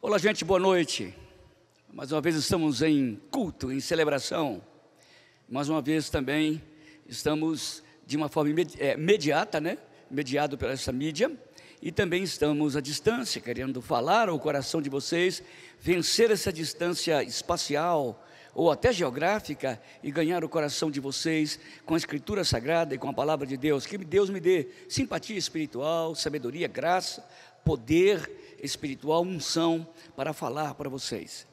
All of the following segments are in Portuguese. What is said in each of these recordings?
Olá, gente, boa noite. Mais uma vez estamos em culto, em celebração. Mais uma vez também estamos de uma forma imediata, mediado pela essa mídia. E também estamos à distância, querendo falar ao coração de vocês, vencer essa distância espacial ou até geográfica e ganhar o coração de vocês com a Escritura Sagrada e com a Palavra de Deus. Que Deus me dê simpatia espiritual, sabedoria, graça, poder espiritual, unção para falar para vocês.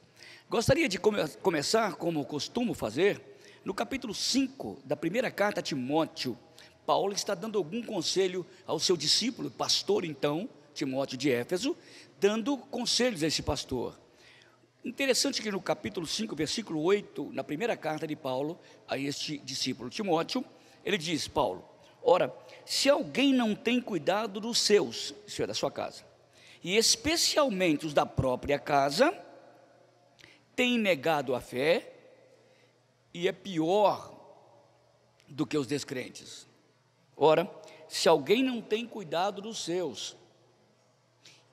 Gostaria de começar, como costumo fazer, no capítulo 5 da primeira carta a Timóteo. Paulo está dando algum conselho ao seu discípulo, pastor então, Timóteo de Éfeso, dando conselhos a esse pastor. Interessante que no capítulo 5, versículo 8, na primeira carta de Paulo a este discípulo Timóteo, ele diz, Paulo, ora, se alguém não tem cuidado dos seus, isso é da sua casa, e especialmente os da própria casa, tem negado a fé e é pior do que os descrentes. Ora, se alguém não tem cuidado dos seus,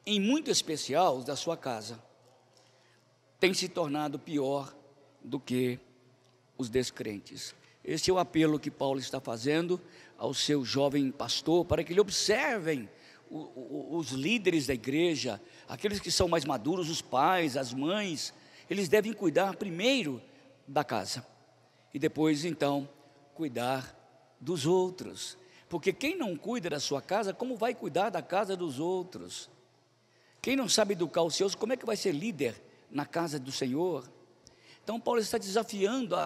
em muito especial os da sua casa, tem se tornado pior do que os descrentes. Este é o apelo que Paulo está fazendo ao seu jovem pastor, para que ele observem os líderes da igreja, aqueles que são mais maduros, os pais, as mães, eles devem cuidar primeiro da casa, e depois então, cuidar dos outros, porque quem não cuida da sua casa, como vai cuidar da casa dos outros? Quem não sabe educar os seus, como é que vai ser líder na casa do Senhor? Então Paulo está desafiando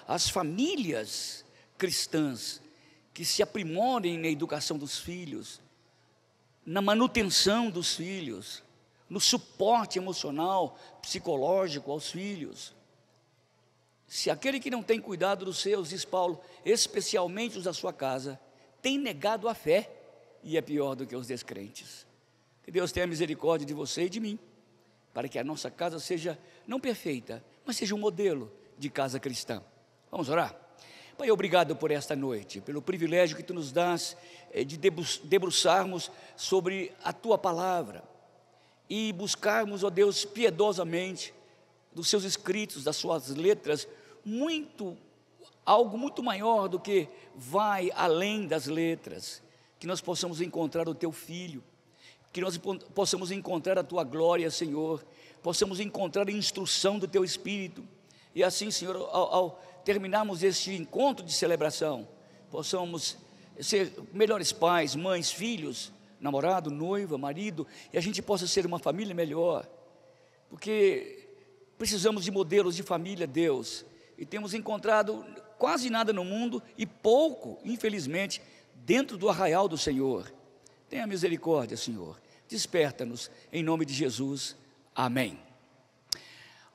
as famílias cristãs, que se aprimorem na educação dos filhos, na manutenção dos filhos, no suporte emocional, psicológico aos filhos. Se aquele que não tem cuidado dos seus, diz Paulo, especialmente os da sua casa, tem negado a fé e é pior do que os descrentes. Que Deus tenha misericórdia de você e de mim, para que a nossa casa seja não perfeita, mas seja um modelo de casa cristã. Vamos orar? Pai, obrigado por esta noite, pelo privilégio que Tu nos dás de debruçarmos sobre a Tua palavra e buscarmos, ó Deus, piedosamente dos Seus escritos, das Suas letras, algo muito maior do que vai além das letras, que nós possamos encontrar o Teu Filho, que nós possamos encontrar a Tua glória, Senhor, possamos encontrar a instrução do Teu Espírito, e assim, Senhor, ao terminarmos este encontro de celebração, possamos ser melhores pais, mães, filhos, namorado, noiva, marido, e a gente possa ser uma família melhor, porque precisamos de modelos de família, Deus, e temos encontrado quase nada no mundo e pouco, infelizmente, dentro do arraial do Senhor. Tenha misericórdia, Senhor, desperta-nos em nome de Jesus, amém.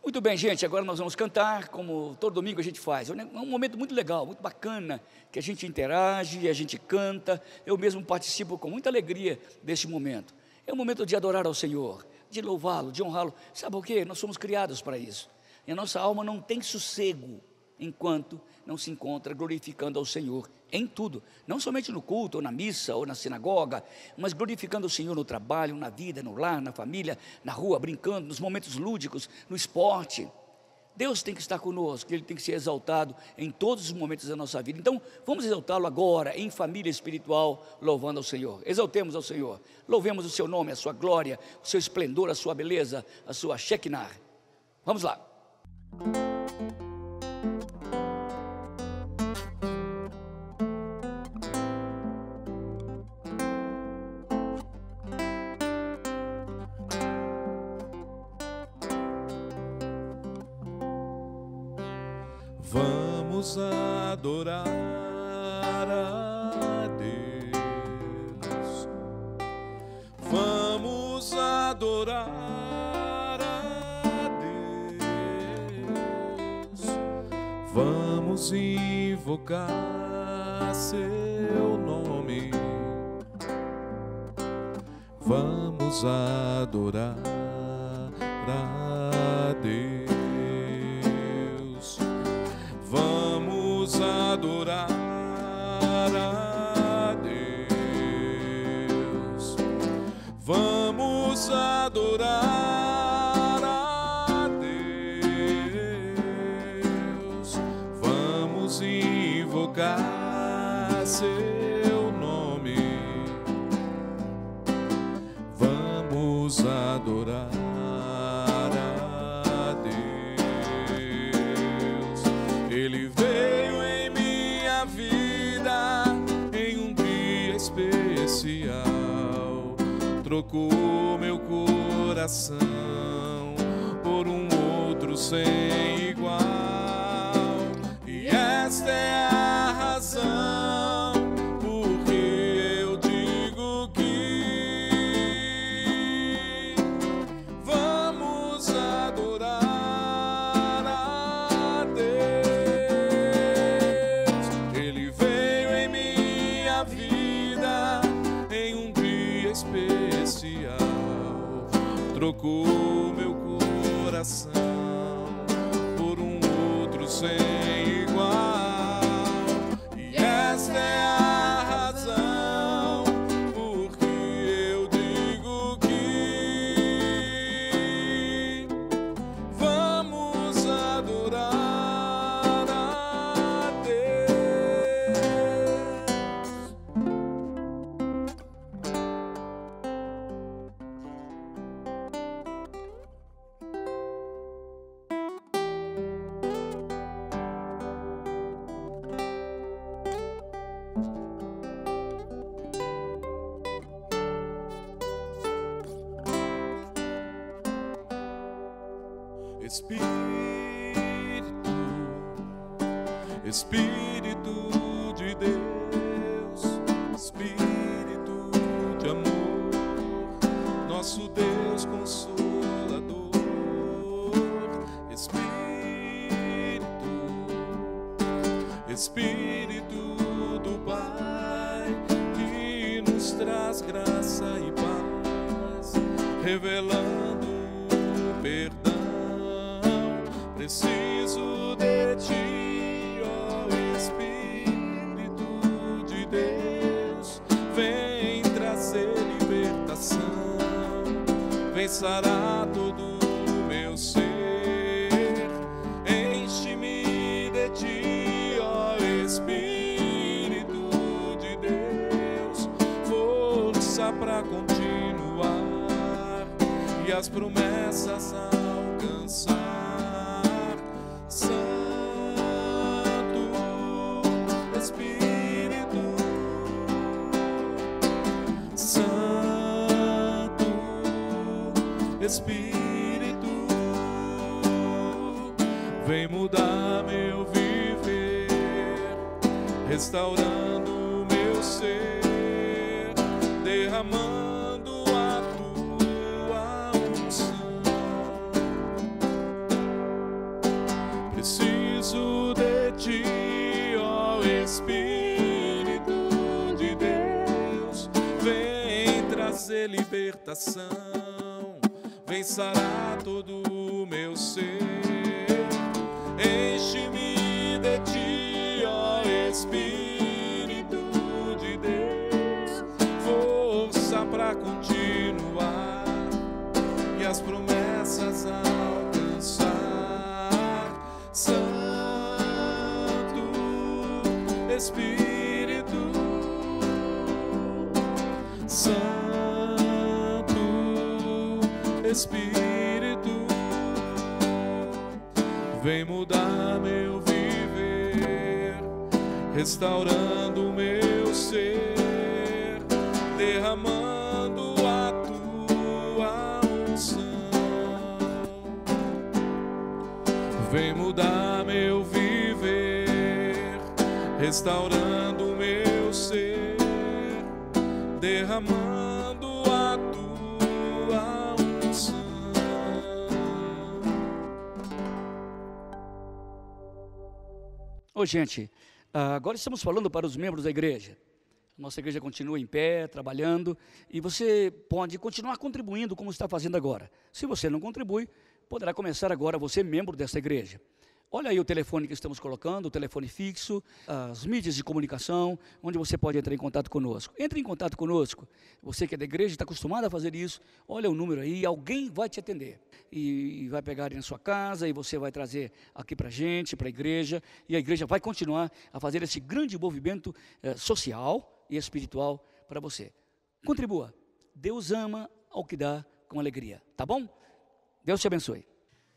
Muito bem, gente, agora nós vamos cantar, como todo domingo a gente faz. É um momento muito legal, muito bacana, que a gente interage, a gente canta. Eu mesmo participo com muita alegria deste momento. É um momento de adorar ao Senhor, de louvá-lo, de honrá-lo. Sabe o quê? Nós somos criados para isso. E a nossa alma não tem sossego enquanto não se encontra glorificando ao Senhor em tudo, não somente no culto, ou na missa, ou na sinagoga, mas glorificando o Senhor no trabalho, na vida, no lar, na família, na rua, brincando, nos momentos lúdicos, no esporte. Deus tem que estar conosco, Ele tem que ser exaltado em todos os momentos da nossa vida. Então, vamos exaltá-lo agora, em família espiritual, louvando ao Senhor. Exaltemos ao Senhor, louvemos o seu nome, a sua glória, o seu esplendor, a sua beleza, a sua Shekinah. Vamos lá. Vamos adorar a Deus, vamos adorar a Deus, vamos invocar seu nome, vamos adorar a Deus. Vamos adorar a Deus, vamos adorar seu nome. Vamos adorar a Deus. Ele veio em minha vida em um dia especial, trocou meu coração por um outro sem igual. E esta é a razão porque eu digo que vamos adorar a Deus. Ele veio em minha vida em um dia especial, trocou meu coração por um outro sem igual. E esta é a razão porque eu digo que vamos adorar a Deus. Espírito de Deus, Espírito de amor, nosso Deus consolador. Espírito do Pai, que nos traz graça e paz, revelando o perdão. Preciso de ti, ó Espírito de Deus, vem trazer libertação, vem sarar todo o meu ser. Enche-me de ti, ó Espírito de Deus, força pra continuar e as promessas alcançar. Santo Espírito, Santo Espírito, vem mudar meu viver, restaurando o meu ser, derramando a tua unção. Preciso de ti, ó Espírito de Deus, vem trazer libertação, vem sarar todo o meu ser. Enche-me de ti, ó Espírito de Deus, força pra continuar e as promessas alcançar. Santo Espírito, Santo Espírito, vem mudar meu viver, restaurando o meu ser, derramando a tua unção. Vem mudar meu viver, restaurando o meu ser, derramando a tua unção. Ô, gente, agora estamos falando para os membros da igreja. Nossa igreja continua em pé, trabalhando, e você pode continuar contribuindo como está fazendo agora. Se você não contribui, poderá começar agora, você membro dessa igreja. Olha aí o telefone que estamos colocando, o telefone fixo, as mídias de comunicação, onde você pode entrar em contato conosco. Entre em contato conosco, você que é da igreja, está acostumado a fazer isso, olha o número aí, alguém vai te atender. E vai pegar aí na sua casa, e você vai trazer aqui para a gente, para a igreja, e a igreja vai continuar a fazer esse grande movimento social e espiritual para você. Contribua. Deus ama ao que dá com alegria, tá bom? Deus te abençoe.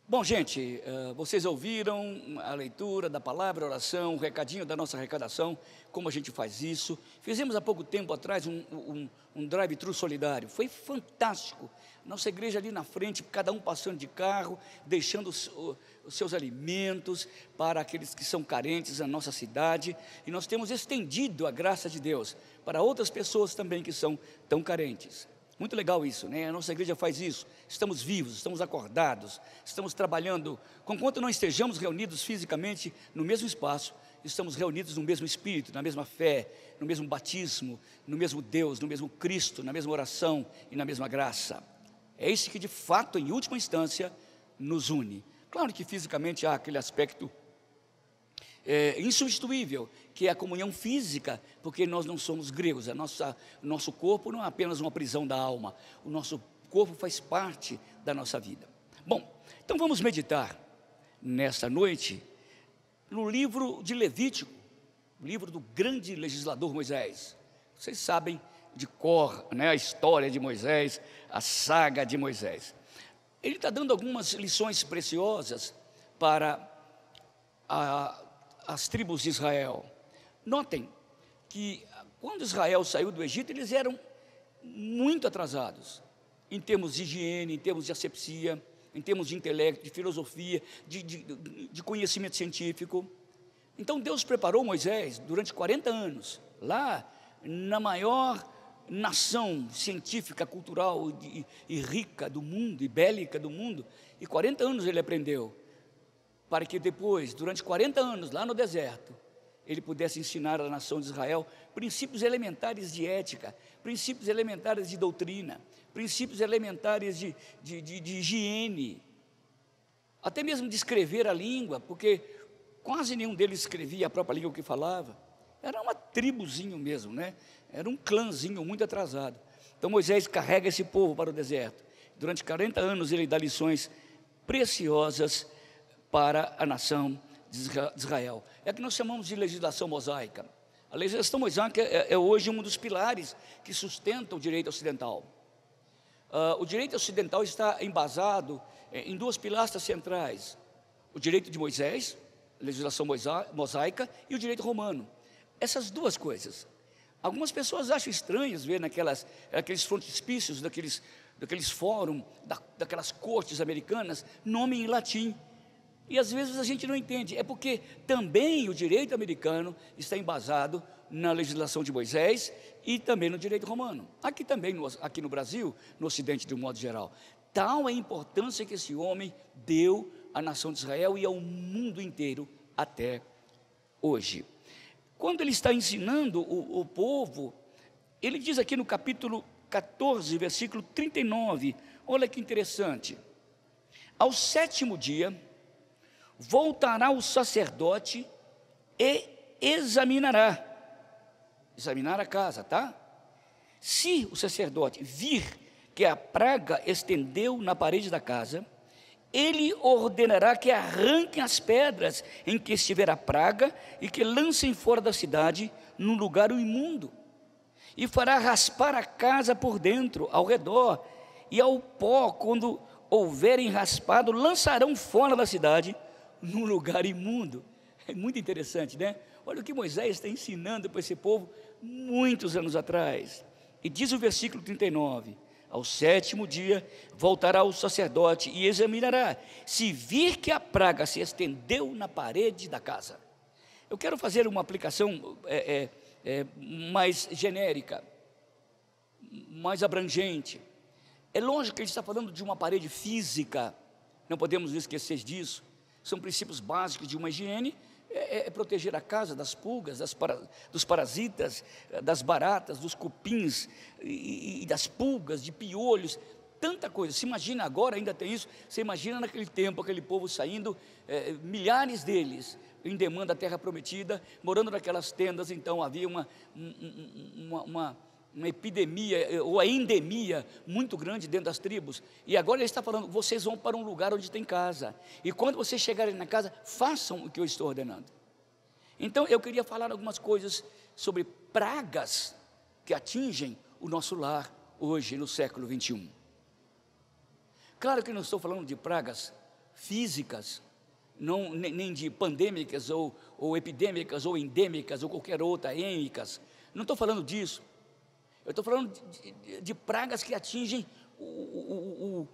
Bom, gente, vocês ouviram a leitura da palavra, a oração, o recadinho da nossa arrecadação, como a gente faz isso. Fizemos há pouco tempo atrás um drive-thru solidário, foi fantástico. Nossa igreja ali na frente, cada um passando de carro, deixando os seus alimentos para aqueles que são carentes na nossa cidade. E nós temos estendido a graça de Deus para outras pessoas também que são tão carentes. Muito legal isso, né? A nossa igreja faz isso. Estamos vivos, estamos acordados, estamos trabalhando. Conquanto não estejamos reunidos fisicamente no mesmo espaço, estamos reunidos no mesmo espírito, na mesma fé, no mesmo batismo, no mesmo Deus, no mesmo Cristo, na mesma oração e na mesma graça. É isso que de fato, em última instância, nos une. Claro que fisicamente há aquele aspecto insubstituível, que é a comunhão física, porque nós não somos gregos, o nosso corpo não é apenas uma prisão da alma, o nosso corpo faz parte da nossa vida. Bom, então vamos meditar nesta noite no livro de Levítico, o livro do grande legislador Moisés. Vocês sabem de cor, né, a história de Moisés, a saga de Moisés. Ele está dando algumas lições preciosas para as tribos de Israel. Notem que quando Israel saiu do Egito, eles eram muito atrasados, em termos de higiene, em termos de asepsia, em termos de intelecto, de filosofia, de conhecimento científico. Então Deus preparou Moisés durante 40 anos, lá na maior nação científica, cultural e rica do mundo, e bélica do mundo, e 40 anos ele aprendeu, para que depois, durante 40 anos, lá no deserto, ele pudesse ensinar à nação de Israel princípios elementares de ética, princípios elementares de doutrina, princípios elementares de higiene, até mesmo de escrever a língua, porque quase nenhum deles escrevia a própria língua que falava. Era uma tribuzinho mesmo, né? Era um clãzinho muito atrasado. Então Moisés carrega esse povo para o deserto. Durante 40 anos ele dá lições preciosas para a nação de Israel. É o que nós chamamos de legislação mosaica. A legislação mosaica é hoje um dos pilares que sustenta o direito ocidental. O direito ocidental está embasado em duas pilastras centrais: o direito de Moisés, legislação mosaica, e o direito romano. Essas duas coisas. Algumas pessoas acham estranhas ver aqueles frontispícios daqueles fóruns, daquelas cortes americanas, nome em latim. E às vezes a gente não entende, é porque também o direito americano está embasado na legislação de Moisés e também no direito romano. Aqui também, aqui no Brasil, no Ocidente de um modo geral. Tal é a importância que esse homem deu à nação de Israel e ao mundo inteiro até hoje. Quando ele está ensinando o povo, ele diz aqui no capítulo 14, versículo 39, olha que interessante: ao sétimo dia voltará o sacerdote e examinar a casa, tá? Se o sacerdote vir que a praga estendeu na parede da casa, ele ordenará que arranquem as pedras em que estiver a praga e que lancem fora da cidade num lugar imundo, e fará raspar a casa por dentro, ao redor, e ao pó, quando houverem raspado, lançarão fora da cidade num lugar imundo. É muito interessante, né? Olha o que Moisés está ensinando para esse povo muitos anos atrás. E diz o versículo 39: ao sétimo dia voltará o sacerdote e examinará, se vir que a praga se estendeu na parede da casa. Eu quero fazer uma aplicação mais genérica, mais abrangente. É lógico que ele está falando de uma parede física, não podemos esquecer disso. São princípios básicos de uma higiene, proteger a casa das pulgas, dos parasitas, das baratas, dos cupins e das pulgas, de piolhos. tanta coisa. Se imagina agora, ainda tem isso. Você imagina naquele tempo, aquele povo saindo, milhares deles em demanda da terra prometida, morando naquelas tendas. Então havia uma epidemia, ou a endemia muito grande dentro das tribos. E agora ele está falando, vocês vão para um lugar onde tem casa, e quando vocês chegarem na casa, façam o que eu estou ordenando. Então eu queria falar algumas coisas sobre pragas que atingem o nosso lar hoje, no século 21. Claro que não estou falando de pragas físicas, não, nem de pandêmicas, ou epidêmicas, ou endêmicas, ou qualquer outra, êmicas. Não estou falando disso. Eu estou falando de pragas que atingem o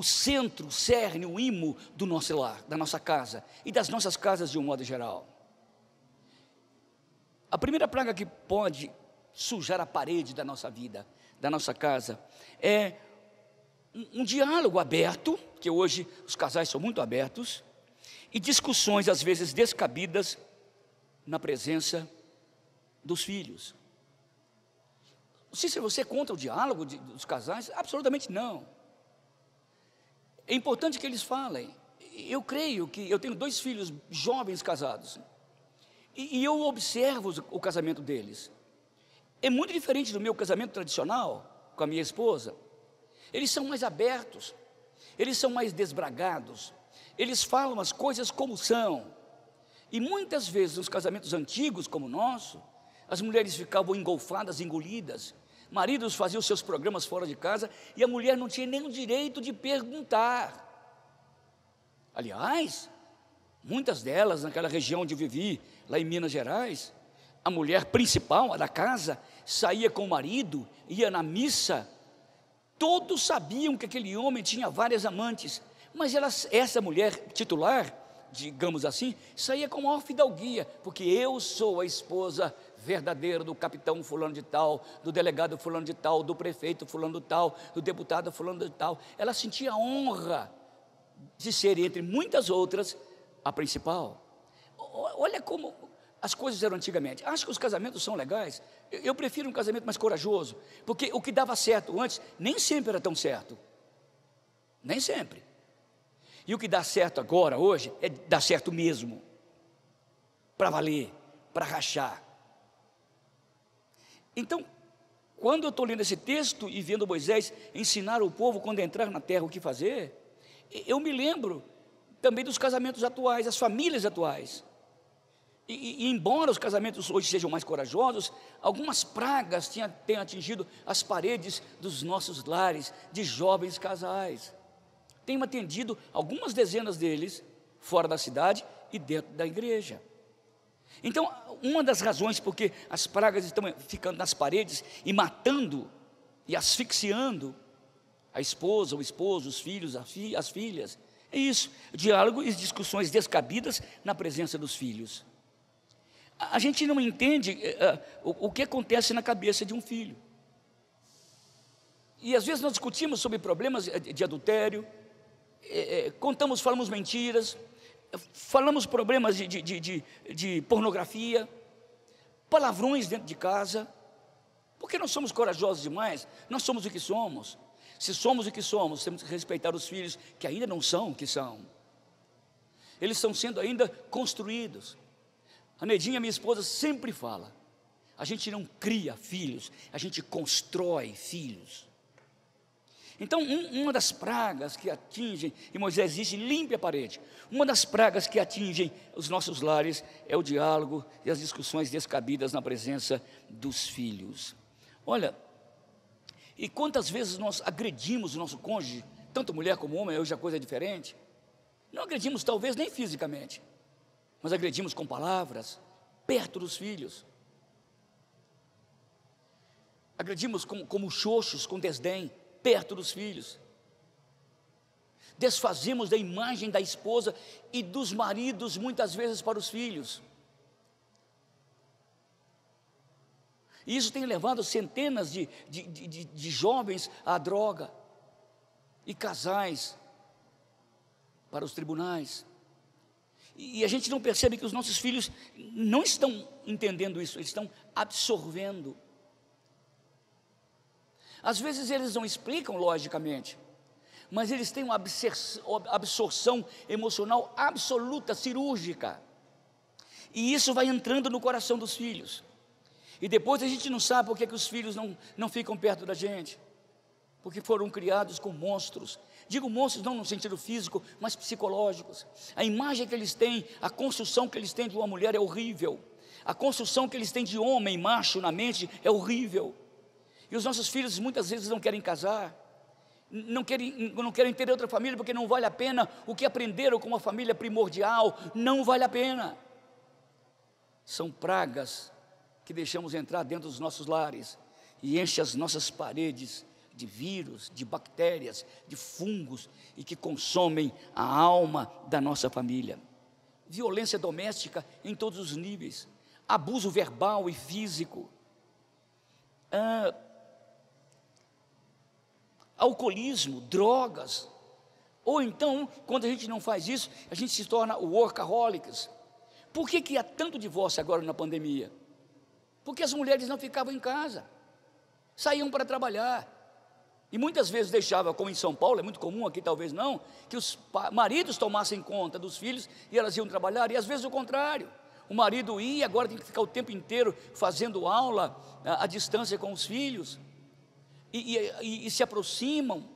centro, o cerne, o imo do nosso lar, da nossa casa, e das nossas casas de um modo geral. A primeira praga que pode sujar a parede da nossa vida, da nossa casa, é um diálogo aberto, que hoje os casais são muito abertos, e discussões às vezes descabidas na presença dos filhos. Não sei se você é contra o diálogo dos casais, absolutamente não. É importante que eles falem. Eu creio que eu tenho 2 filhos jovens casados, e eu observo o casamento deles. É muito diferente do meu casamento tradicional com a minha esposa. Eles são mais abertos, eles são mais desbragados, eles falam as coisas como são. E muitas vezes nos casamentos antigos como o nosso, as mulheres ficavam engolfadas, engolidas, maridos faziam seus programas fora de casa, e a mulher não tinha nem o direito de perguntar. Aliás, muitas delas, naquela região onde eu vivi, lá em Minas Gerais, a mulher principal, a da casa, saía com o marido, ia na missa. Todos sabiam que aquele homem tinha várias amantes, mas essa mulher titular, digamos assim, saía com a maior fidalguia, porque eu sou a esposa verdadeira do capitão fulano de tal, do delegado fulano de tal, do prefeito fulano de tal, do deputado fulano de tal. Ela sentia a honra de ser, entre muitas outras, a principal. Olha como as coisas eram antigamente. Acho que os casamentos são legais. Eu prefiro um casamento mais corajoso, porque o que dava certo antes nem sempre era tão certo, nem sempre. E o que dá certo agora, hoje, é dar certo mesmo, para valer, para rachar. Então, quando eu estou lendo esse texto e vendo Moisés ensinar o povo quando entrar na terra o que fazer, eu me lembro também dos casamentos atuais, as famílias atuais. E embora os casamentos hoje sejam mais corajosos, algumas pragas têm atingido as paredes dos nossos lares, de jovens casais. Tenho atendido algumas dezenas deles, fora da cidade e dentro da igreja. Então, uma das razões porque as pragas estão ficando nas paredes e matando e asfixiando a esposa, o esposo, os filhos, as filhas, é isso, diálogo e discussões descabidas na presença dos filhos. A gente não entende o que acontece na cabeça de um filho. E às vezes nós discutimos sobre problemas de adultério, falamos mentiras, falamos problemas de pornografia, palavrões dentro de casa, porque nós somos corajosos demais, nós somos o que somos. Se somos o que somos, temos que respeitar os filhos que ainda não são o que são. Eles estão sendo ainda construídos. A Nedinha, minha esposa, sempre fala, a gente não cria filhos, a gente constrói filhos. Então, uma das pragas que atingem, e Moisés disse, limpe a parede. Uma das pragas que atingem os nossos lares é o diálogo e as discussões descabidas na presença dos filhos. Olha, e quantas vezes nós agredimos o nosso cônjuge, tanto mulher como homem, hoje a coisa é diferente. Não agredimos talvez nem fisicamente, mas agredimos com palavras, perto dos filhos. Agredimos como xoxos, com desdém, perto dos filhos. Desfazemos da imagem da esposa e dos maridos, muitas vezes para os filhos. E isso tem levado centenas de jovens à droga, e casais para os tribunais. E a gente não percebe que os nossos filhos não estão entendendo isso, eles estão absorvendo. Às vezes eles não explicam logicamente, mas eles têm uma absorção emocional absoluta, cirúrgica. E isso vai entrando no coração dos filhos. E depois a gente não sabe por que os filhos não ficam perto da gente. Porque foram criados com monstros. Digo monstros não no sentido físico, mas psicológicos. A imagem que eles têm, a construção que eles têm de uma mulher é horrível. A construção que eles têm de homem, macho na mente é horrível. E os nossos filhos muitas vezes não querem casar. Não querem ter outra família porque não vale a pena. O que aprenderam com uma família primordial não vale a pena. São pragas que deixamos entrar dentro dos nossos lares e enche as nossas paredes de vírus, de bactérias, de fungos e que consomem a alma da nossa família. Violência doméstica em todos os níveis, abuso verbal e físico, alcoolismo, drogas. Ou então, quando a gente não faz isso, a gente se torna workaholics. Por que há tanto divórcio agora na pandemia? Porque as mulheres não ficavam em casa, saíam para trabalhar. E muitas vezes deixava, como em São Paulo, é muito comum, aqui talvez não, que os maridos tomassem conta dos filhos e elas iam trabalhar, e às vezes o contrário. O marido ia e agora tem que ficar o tempo inteiro fazendo aula à distância com os filhos. E se aproximam,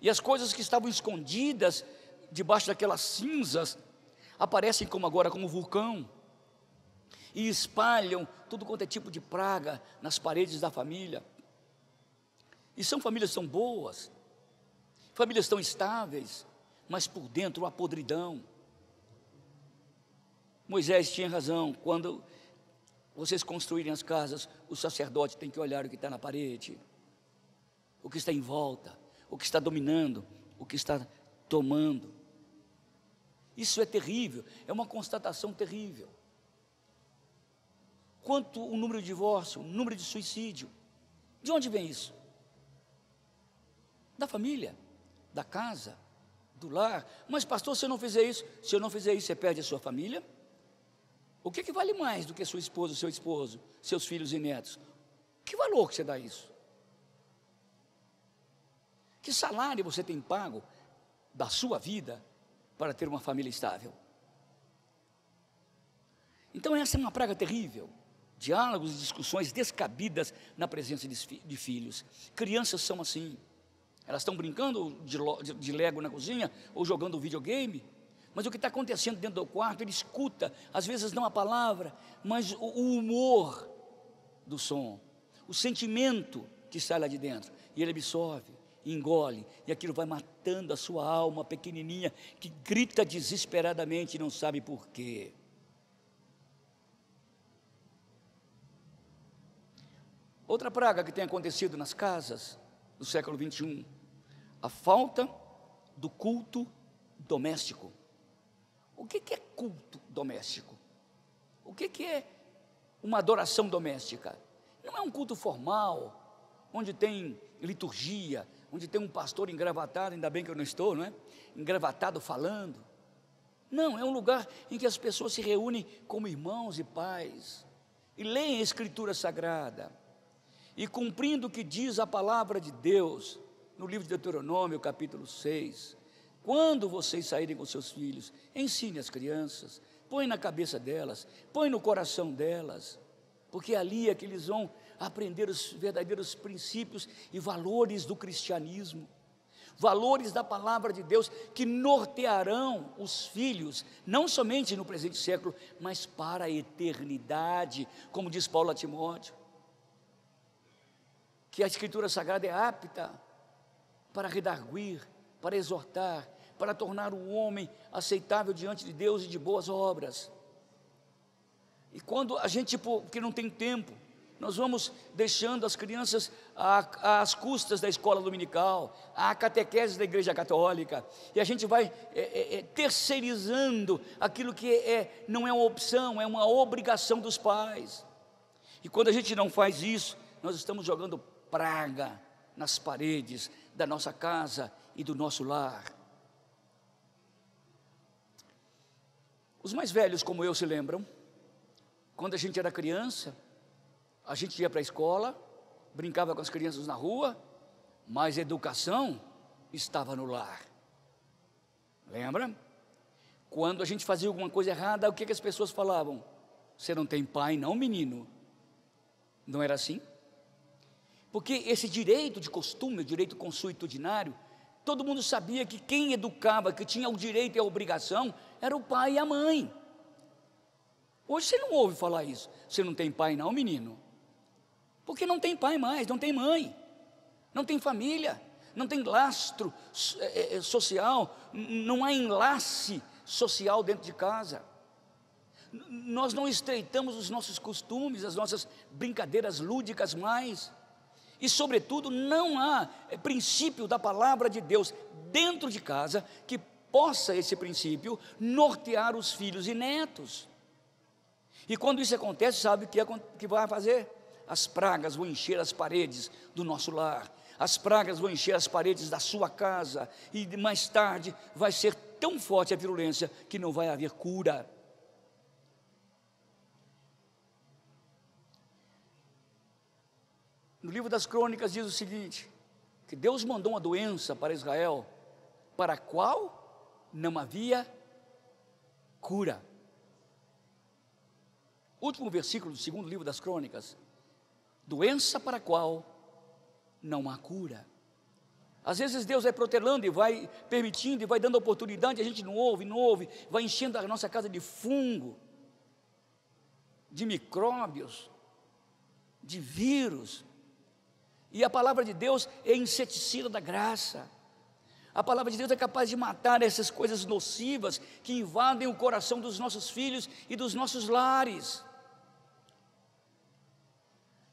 e as coisas que estavam escondidas debaixo daquelas cinzas aparecem como agora como vulcão e espalham tudo quanto é tipo de praga nas paredes da família. E são famílias tão boas, famílias tão estáveis, mas por dentro a podridão. Moisés tinha razão, quando vocês construírem as casas, o sacerdote tem que olhar o que está na parede, o que está em volta, o que está dominando, o que está tomando. Isso é terrível, é uma constatação terrível. Quanto o número de divórcio, o número de suicídio, de onde vem isso? Da família, da casa, do lar. Mas pastor, se eu não fizer isso, você perde a sua família? O que vale mais do que sua esposa, seu esposo, seus filhos e netos? Que valor que você dá a isso? Que salário você tem pago da sua vida para ter uma família estável? Então essa é uma praga terrível. Diálogos e discussões descabidas na presença de filhos. Crianças são assim. Elas estão brincando de Lego na cozinha ou jogando videogame, mas o que está acontecendo dentro do quarto, ele escuta, às vezes não a palavra, mas o humor do som, o sentimento que sai lá de dentro, e ele absorve, engole, e aquilo vai matando a sua alma pequenininha, que grita desesperadamente e não sabe por quê. Outra praga que tem acontecido nas casas do século 21, a falta do culto doméstico. O que é culto doméstico? O que é uma adoração doméstica? Não é um culto formal, onde tem liturgia, onde tem um pastor engravatado, ainda bem que eu não estou, não é? Engravatado falando. Não, é um lugar em que as pessoas se reúnem como irmãos e pais, e leem a Escritura Sagrada, e cumprindo o que diz a palavra de Deus, no livro de Deuteronômio, capítulo 6, quando vocês saírem com seus filhos, ensine as crianças, põe na cabeça delas, põe no coração delas, porque ali é que eles vão aprender os verdadeiros princípios e valores do cristianismo, valores da palavra de Deus, que nortearão os filhos, não somente no presente século, mas para a eternidade, como diz Paulo a Timóteo, que a Escritura Sagrada é apta para redarguir, para exortar, para tornar o homem aceitável diante de Deus e de boas obras. E quando a gente, porque não tem tempo, nós vamos deixando as crianças às custas da escola dominical, à catequese da igreja católica, e a gente vai terceirizando aquilo que não é uma opção, é uma obrigação dos pais. E quando a gente não faz isso, nós estamos jogando praga nas paredes da nossa casa e do nosso lar. Os mais velhos como eu se lembram, quando a gente era criança, a gente ia para a escola, brincava com as crianças na rua, mas a educação estava no lar. Lembra? Quando a gente fazia alguma coisa errada, o que as pessoas falavam? Você não tem pai não, menino? Não era assim? Porque esse direito de costume, o direito consuetudinário, todo mundo sabia que quem educava, que tinha o direito e a obrigação, era o pai e a mãe. Hoje você não ouve falar isso. Você não tem pai não, menino? Porque não tem pai mais, não tem mãe, não tem família, não tem lastro social, não há enlace social dentro de casa. Nós não estreitamos os nossos costumes, as nossas brincadeiras lúdicas mais. E sobretudo não há princípio da palavra de Deus dentro de casa que possa esse princípio nortear os filhos e netos. E quando isso acontece, sabe o que vai fazer? As pragas vão encher as paredes do nosso lar, as pragas vão encher as paredes da sua casa, e mais tarde vai ser tão forte a virulência que não vai haver cura. No livro das Crônicas diz o seguinte, que Deus mandou uma doença para Israel, para a qual não havia cura. Último versículo do segundo livro das Crônicas, doença para a qual não há cura. Às vezes Deus vai protelando e vai permitindo e vai dando oportunidade, a gente não ouve, vai enchendo a nossa casa de fungo, de micróbios, de vírus. E a palavra de Deus é inseticida da graça. A palavra de Deus é capaz de matar essas coisas nocivas que invadem o coração dos nossos filhos e dos nossos lares.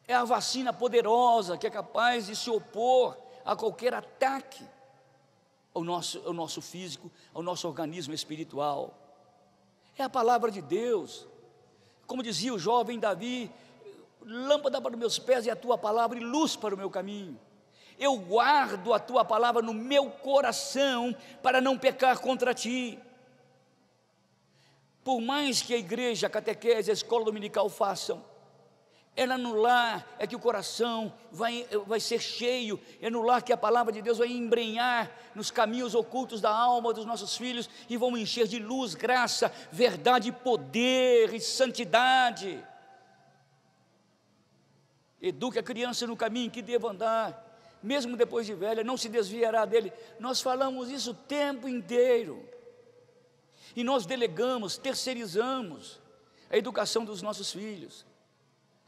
É a vacina poderosa que é capaz de se opor a qualquer ataque ao nosso físico, ao nosso organismo espiritual. É a palavra de Deus. Como dizia o jovem Davi, lâmpada para os meus pés é a tua palavra e luz para o meu caminho. Eu guardo a tua palavra no meu coração para não pecar contra ti. Por mais que a igreja, a catequese, a escola dominical façam, é no lar é que o coração vai ser cheio, é no lar que a palavra de Deus vai embrenhar nos caminhos ocultos da alma dos nossos filhos e vão encher de luz, graça, verdade, poder e santidade. Eduque a criança no caminho que deva andar, mesmo depois de velha, não se desviará dele. Nós falamos isso o tempo inteiro, e nós delegamos, terceirizamos a educação dos nossos filhos.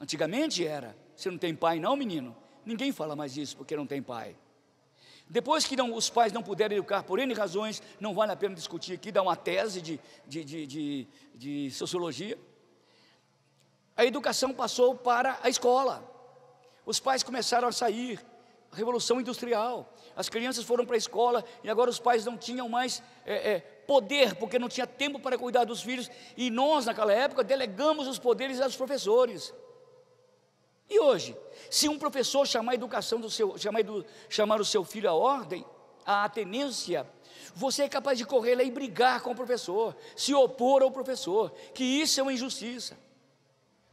Antigamente era, você não tem pai não, menino? Ninguém fala mais isso porque não tem pai. Depois que os pais não puderam educar por N razões, não vale a pena discutir aqui, dar uma tese de sociologia. A educação passou para a escola. Os pais começaram a sair, a Revolução Industrial, as crianças foram para a escola e agora os pais não tinham mais poder, porque não tinha tempo para cuidar dos filhos, e nós naquela época delegamos os poderes aos professores. E hoje, se um professor chamar chamar o seu filho à ordem, à atenência, você é capaz de correr lá e brigar com o professor, se opor ao professor, que isso é uma injustiça.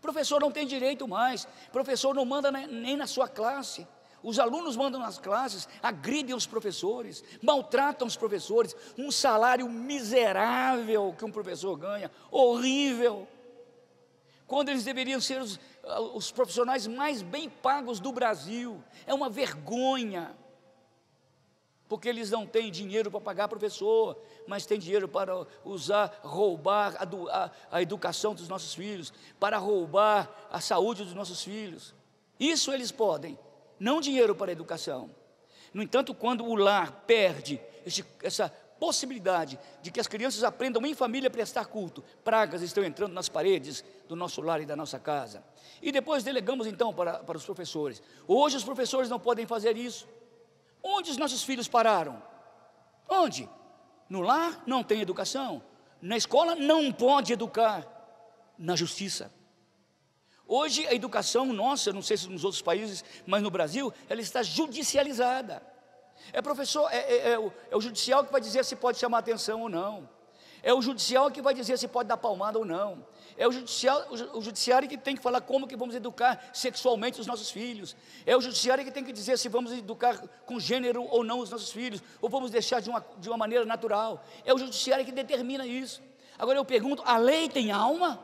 Professor não tem direito mais, professor não manda nem na sua classe, os alunos mandam nas classes, agridem os professores, maltratam os professores, um salário miserável que um professor ganha, horrível, quando eles deveriam ser os profissionais mais bem pagos do Brasil. É uma vergonha, porque eles não têm dinheiro para pagar professor, mas têm dinheiro para roubar a educação dos nossos filhos, para roubar a saúde dos nossos filhos. Isso eles podem, não dinheiro para a educação. No entanto, quando o lar perde essa possibilidade de que as crianças aprendam em família a prestar culto, pragas estão entrando nas paredes do nosso lar e da nossa casa. E depois delegamos então para os professores. Hoje os professores não podem fazer isso. Onde os nossos filhos pararam? Onde? No lar não tem educação, na escola não pode educar, na justiça. Hoje a educação nossa, não sei se nos outros países, mas no Brasil, ela está judicializada. É o judicial que vai dizer se pode chamar atenção ou não. É o judiciário que vai dizer se pode dar palmada ou não. É o judiciário que tem que falar como que vamos educar sexualmente os nossos filhos. É o judiciário que tem que dizer se vamos educar com gênero ou não os nossos filhos, ou vamos deixar de uma maneira natural. É o judiciário que determina isso. Agora eu pergunto, a lei tem alma?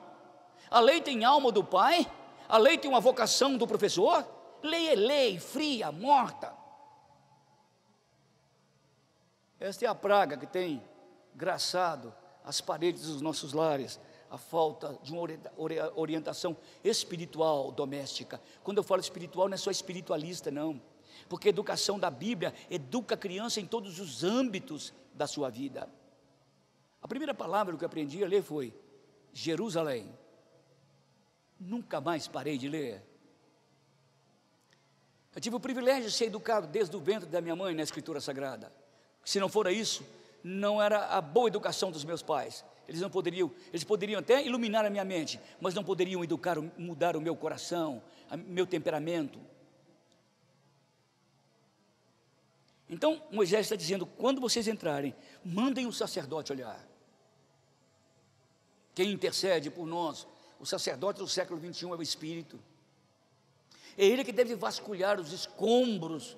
A lei tem alma do pai? A lei tem uma vocação do professor? Lei é lei, fria, morta. Esta é a praga que tem graçado as paredes dos nossos lares, a falta de uma orientação espiritual doméstica. Quando eu falo espiritual, não é só espiritualista, não, porque a educação da Bíblia educa a criança em todos os âmbitos da sua vida. A primeira palavra que eu aprendi a ler foi Jerusalém. Nunca mais parei de ler. Eu tive o privilégio de ser educado desde o ventre da minha mãe na Escritura Sagrada. Se não fora isso, não era a boa educação dos meus pais. Eles poderiam até iluminar a minha mente, mas não poderiam mudar o meu coração, meu temperamento. Então Moisés está dizendo, quando vocês entrarem, mandem o sacerdote olhar. Quem intercede por nós, o sacerdote do século 21 é o Espírito. É ele que deve vasculhar os escombros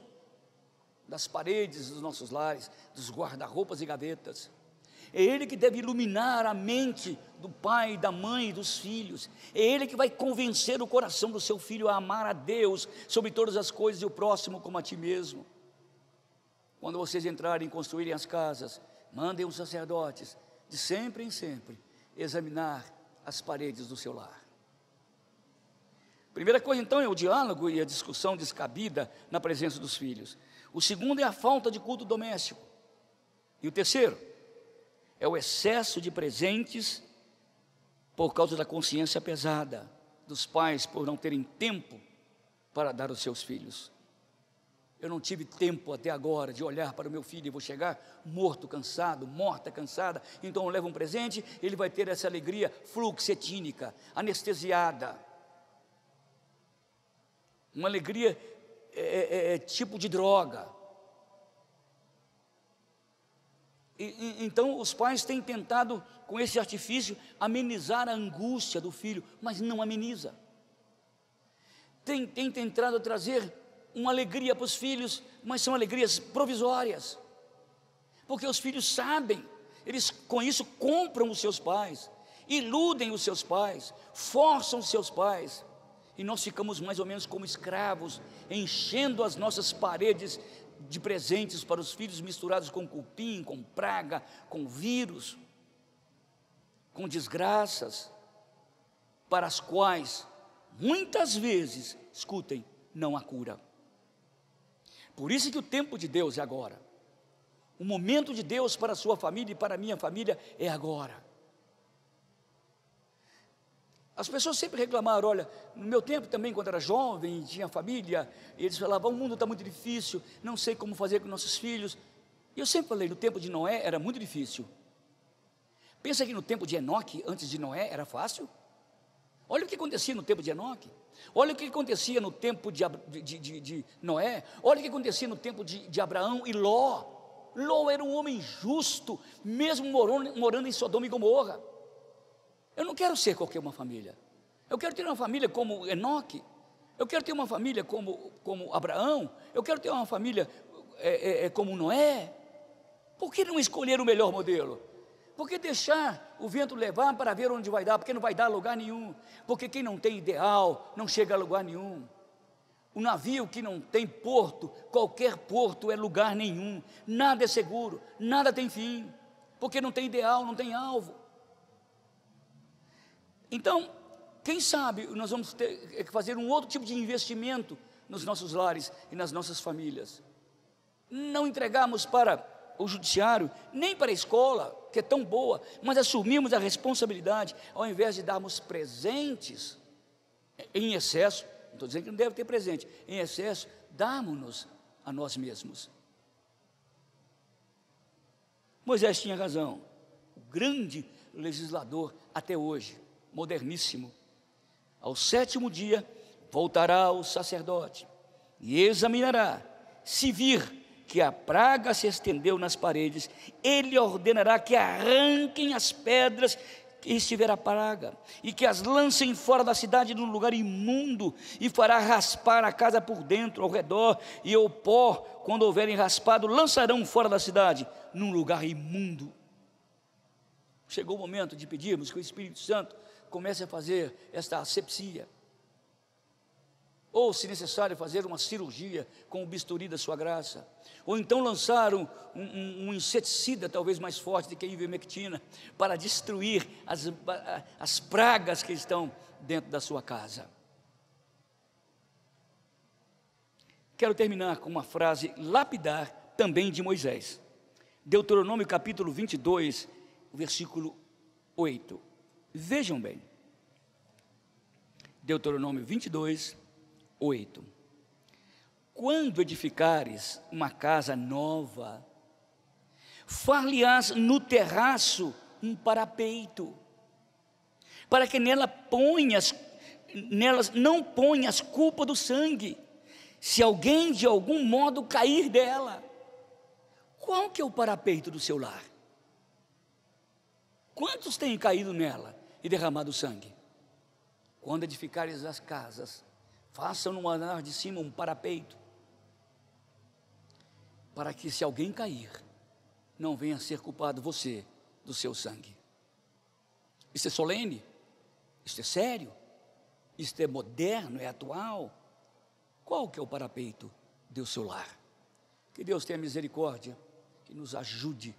das paredes dos nossos lares, dos guarda-roupas e gavetas. É ele que deve iluminar a mente do pai, da mãe e dos filhos. É ele que vai convencer o coração do seu filho a amar a Deus sobre todas as coisas e o próximo como a ti mesmo. Quando vocês entrarem e construírem as casas, mandem os sacerdotes, de sempre em sempre, examinar as paredes do seu lar. Primeira coisa então é o diálogo e a discussão descabida na presença dos filhos. O segundo é a falta de culto doméstico. E o terceiro é o excesso de presentes por causa da consciência pesada dos pais por não terem tempo para dar aos seus filhos. Eu não tive tempo até agora de olhar para o meu filho e vou chegar morto, cansado, morta, cansada, então eu levo um presente, ele vai ter essa alegria fluoxetínica, anestesiada. Uma alegria tipo de droga. Então os pais têm tentado com esse artifício amenizar a angústia do filho, mas não ameniza. Tem tentado trazer uma alegria para os filhos, mas são alegrias provisórias, porque os filhos sabem, eles com isso compram os seus pais, iludem os seus pais, forçam os seus pais, e nós ficamos mais ou menos como escravos, enchendo as nossas paredes de presentes para os filhos, misturados com cupim, com praga, com vírus, com desgraças, para as quais muitas vezes, escutem, não há cura. Por isso que o tempo de Deus é agora. O momento de Deus para a sua família e para a minha família é agora. As pessoas sempre reclamaram, olha, no meu tempo também, quando era jovem, tinha família, eles falavam, o mundo está muito difícil, não sei como fazer com nossos filhos. E eu sempre falei, no tempo de Noé era muito difícil. Pensa que no tempo de Enoque, antes de Noé, era fácil? Olha o que acontecia no tempo de Enoque. Olha o que acontecia no tempo de Noé. Olha o que acontecia no tempo de Abraão e Ló. Ló era um homem justo, mesmo morando em Sodoma e Gomorra. Eu não quero ser qualquer uma família. Eu quero ter uma família como Enoque. Eu quero ter uma família como Abraão. Eu quero ter uma família como Noé. Por que não escolher o melhor modelo? Por que deixar o vento levar para ver onde vai dar? Porque não vai dar a lugar nenhum. Porque quem não tem ideal não chega a lugar nenhum. O navio que não tem porto, qualquer porto é lugar nenhum. Nada é seguro, nada tem fim. Porque não tem ideal, não tem alvo. Então, quem sabe nós vamos ter que fazer um outro tipo de investimento nos nossos lares e nas nossas famílias. Não entregarmos para o judiciário, nem para a escola, que é tão boa, mas assumirmos a responsabilidade, ao invés de darmos presentes em excesso, não estou dizendo que não deve ter presente, em excesso, darmos-nos a nós mesmos. Moisés tinha razão, o grande legislador até hoje, moderníssimo. Ao 7º dia voltará o sacerdote e examinará, se vir que a praga se estendeu nas paredes, ele ordenará que arranquem as pedras que estiver a praga, e que as lancem fora da cidade num lugar imundo, e fará raspar a casa por dentro, ao redor, e o pó, quando houverem raspado, lançarão fora da cidade, num lugar imundo. Chegou o momento de pedirmos que o Espírito Santo comece a fazer esta asepsia, ou, se necessário, fazer uma cirurgia com o bisturi da sua graça, ou então lançar um inseticida talvez mais forte do que a ivermectina, para destruir as pragas que estão dentro da sua casa. Quero terminar com uma frase lapidar também de Moisés, Deuteronômio capítulo 22, versículo 8, vejam bem, Deuteronômio 22, 8. Quando edificares uma casa nova, far-lhe-ás no terraço um parapeito, para que nelas não ponhas culpa do sangue, se alguém de algum modo cair dela. Qual que é o parapeito do seu lar? Quantos têm caído nela e derramado sangue? Quando edificares as casas, façam no andar de cima um parapeito, para que se alguém cair, não venha a ser culpado você do seu sangue. Isso é solene, isso é sério, isso é moderno, é atual. Qual que é o parapeito do seu lar? Que Deus tenha misericórdia, que nos ajude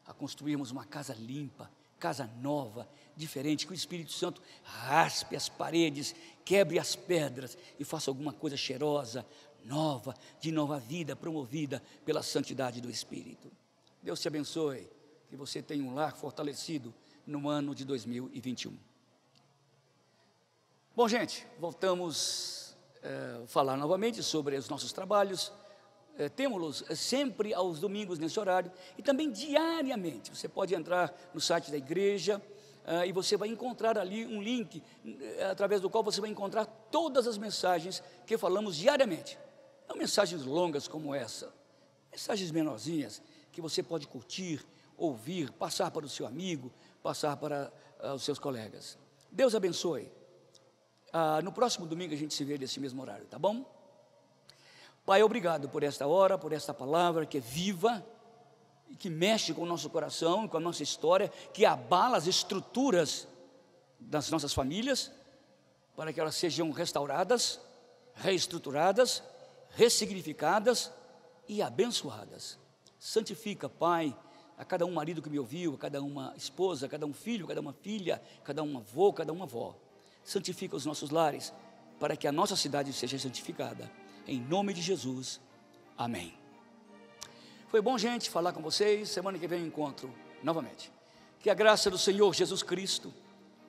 a construirmos uma casa limpa, casa nova, diferente, que o Espírito Santo raspe as paredes, quebre as pedras e faça alguma coisa cheirosa, nova, de nova vida, promovida pela santidade do Espírito. Deus te abençoe, que você tenha um lar fortalecido no ano de 2021. Bom, gente, voltamos a falar novamente sobre os nossos trabalhos. Temos-los sempre aos domingos nesse horário e também diariamente. Você pode entrar no site da igreja e você vai encontrar ali um link através do qual você vai encontrar todas as mensagens que falamos diariamente. Não mensagens longas como essa, mensagens menorzinhas que você pode curtir, ouvir, passar para o seu amigo, passar para os seus colegas. Deus abençoe. No próximo domingo a gente se vê nesse mesmo horário, tá bom? Pai, obrigado por esta hora, por esta palavra que é viva e que mexe com o nosso coração, com a nossa história, que abala as estruturas das nossas famílias, para que elas sejam restauradas, reestruturadas, ressignificadas e abençoadas. Santifica, Pai, a cada um marido que me ouviu, a cada uma esposa, a cada um filho, a cada uma filha, a cada um avô, a cada uma avó. Santifica os nossos lares, para que a nossa cidade seja santificada. Em nome de Jesus, amém. Foi bom, gente, falar com vocês. Semana que vem eu encontro novamente. Que a graça do Senhor Jesus Cristo,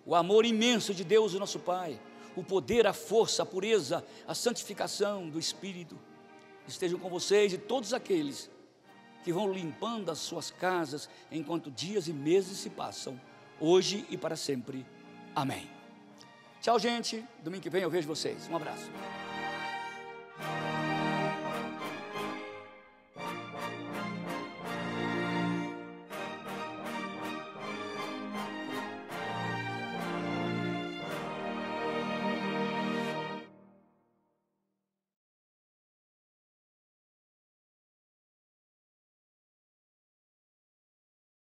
o amor imenso de Deus, o nosso Pai, o poder, a força, a pureza, a santificação do Espírito, estejam com vocês e todos aqueles que vão limpando as suas casas, enquanto dias e meses se passam, hoje e para sempre. Amém. Tchau, gente. Domingo que vem eu vejo vocês. Um abraço.